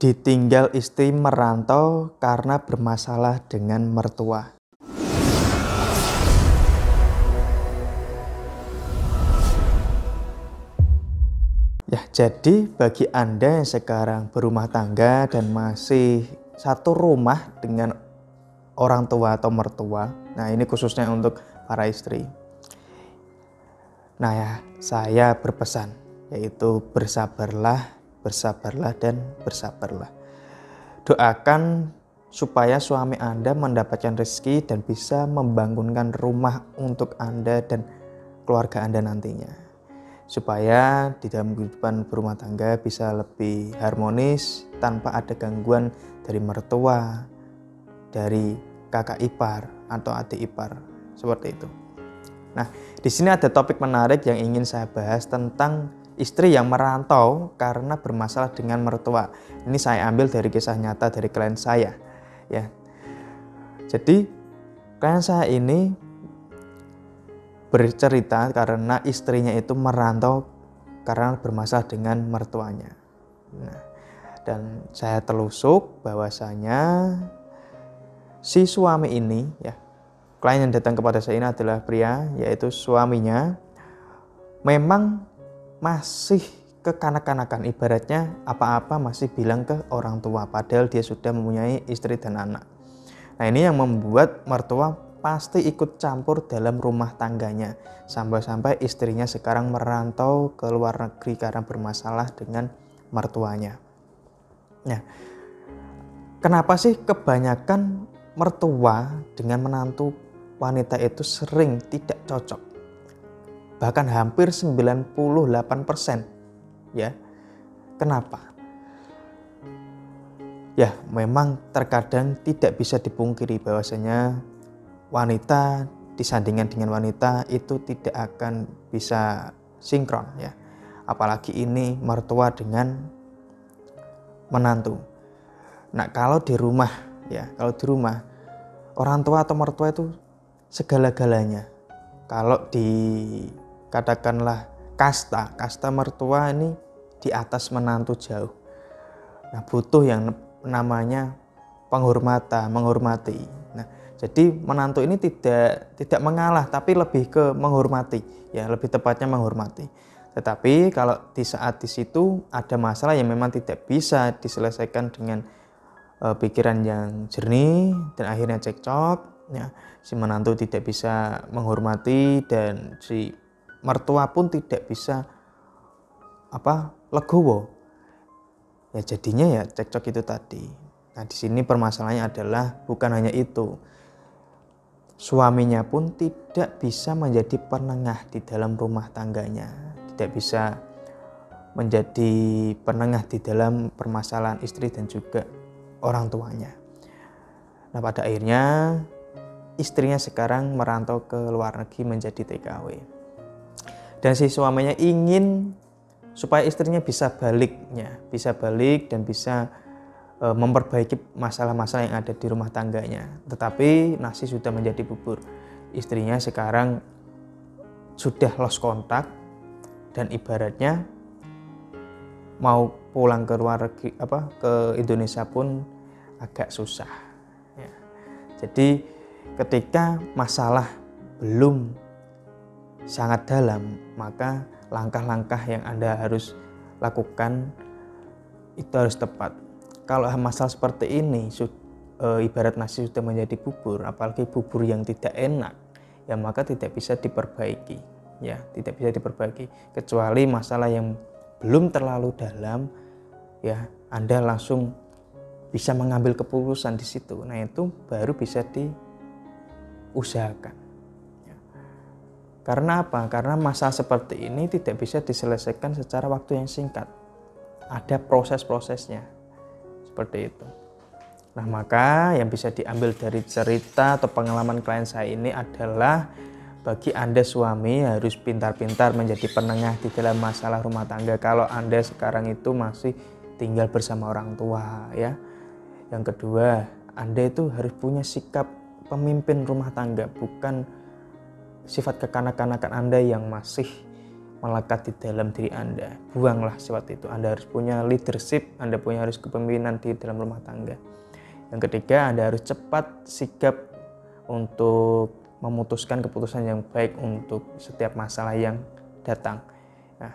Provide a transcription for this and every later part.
Ditinggal istri merantau karena bermasalah dengan mertua. Ya, jadi bagi Anda yang sekarang berumah tangga dan masih satu rumah dengan orang tua atau mertua, nah ini khususnya untuk para istri. Nah ya, saya berpesan, yaitu bersabarlah, bersabarlah, dan bersabarlah. Doakan supaya suami Anda mendapatkan rezeki dan bisa membangunkan rumah untuk Anda dan keluarga Anda nantinya. Supaya di dalam kehidupan berumah tangga bisa lebih harmonis tanpa ada gangguan dari mertua, dari kakak ipar atau adik ipar, seperti itu. Nah, di sini ada topik menarik yang ingin saya bahas tentang istri yang merantau karena bermasalah dengan mertua. Ini saya ambil dari kisah nyata dari klien saya, ya. Jadi klien saya ini bercerita karena istrinya itu merantau karena bermasalah dengan mertuanya. Nah, dan saya telusuk bahwasanya si suami ini, ya, klien yang datang kepada saya ini adalah pria, yaitu suaminya memang masih kekanak-kanakan, ibaratnya apa-apa masih bilang ke orang tua, padahal dia sudah mempunyai istri dan anak. Nah, ini yang membuat mertua pasti ikut campur dalam rumah tangganya, sampai-sampai istrinya sekarang merantau ke luar negeri karena bermasalah dengan mertuanya. Nah, kenapa sih kebanyakan mertua dengan menantu wanita itu sering tidak cocok? Bahkan hampir 98%, ya. Kenapa? Ya, memang terkadang tidak bisa dipungkiri bahwasanya wanita disandingkan dengan wanita itu tidak akan bisa sinkron, ya. Apalagi ini mertua dengan menantu. Nah, kalau di rumah, ya, kalau di rumah orang tua atau mertua itu segala-galanya. Kalau dikatakanlah kasta mertua ini di atas menantu jauh. Nah, butuh yang namanya menghormati. Nah, jadi menantu ini tidak mengalah, tapi lebih ke menghormati, ya, lebih tepatnya menghormati. Tetapi kalau di saat di situ ada masalah yang memang tidak bisa diselesaikan dengan pikiran yang jernih dan akhirnya cekcok, ya, si menantu tidak bisa menghormati dan si mertua pun tidak bisa legowo. Ya, jadinya ya cekcok itu tadi. Nah, di sini permasalahannya adalah bukan hanya itu. Suaminya pun tidak bisa menjadi penengah di dalam rumah tangganya, tidak bisa menjadi penengah di dalam permasalahan istri dan juga orang tuanya. Nah, pada akhirnya istrinya sekarang merantau ke luar negeri menjadi TKW. Dan si suaminya ingin supaya istrinya bisa balik dan bisa memperbaiki masalah-masalah yang ada di rumah tangganya. Tetapi nasi sudah menjadi bubur. Istrinya sekarang sudah lost kontak dan ibaratnya mau pulang ke luar negeri, ke Indonesia pun agak susah, ya. Jadi ketika masalah belum sangat dalam, maka langkah-langkah yang Anda harus lakukan itu harus tepat. Kalau masalah seperti ini ibarat nasi sudah menjadi bubur, apalagi bubur yang tidak enak, ya maka tidak bisa diperbaiki, ya, tidak bisa diperbaiki. Kecuali masalah yang belum terlalu dalam, ya, Anda langsung bisa mengambil keputusan di situ. Nah, itu baru bisa diusahakan. Ya. Karena apa? Karena masalah seperti ini tidak bisa diselesaikan secara waktu yang singkat. Ada proses-prosesnya. Seperti itu. Nah, maka yang bisa diambil dari cerita atau pengalaman klien saya ini adalah bagi Anda suami harus pintar-pintar menjadi penengah di dalam masalah rumah tangga. Kalau Anda sekarang itu masih tinggal bersama orang tua, ya. Yang kedua, Anda itu harus punya sikap pemimpin rumah tangga, bukan sifat kekanak-kanakan Anda yang masih melekat di dalam diri Anda. Buanglah sifat itu. Anda harus punya leadership, Anda harus kepemimpinan di dalam rumah tangga. Yang ketiga, Anda harus cepat sigap untuk memutuskan keputusan yang baik untuk setiap masalah yang datang. Nah,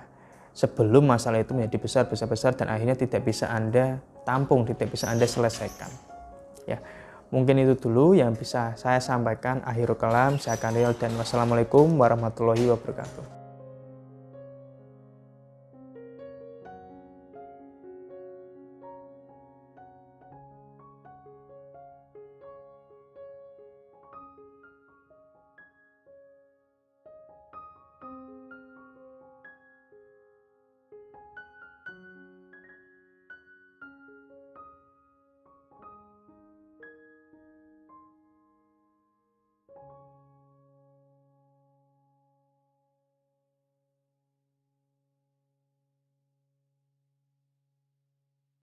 sebelum masalah itu menjadi besar dan akhirnya tidak bisa Anda tampung, tidak bisa Anda selesaikan. Ya, mungkin itu dulu yang bisa saya sampaikan. Akhirul kalam, saya Kanil, dan wassalamualaikum warahmatullahi wabarakatuh.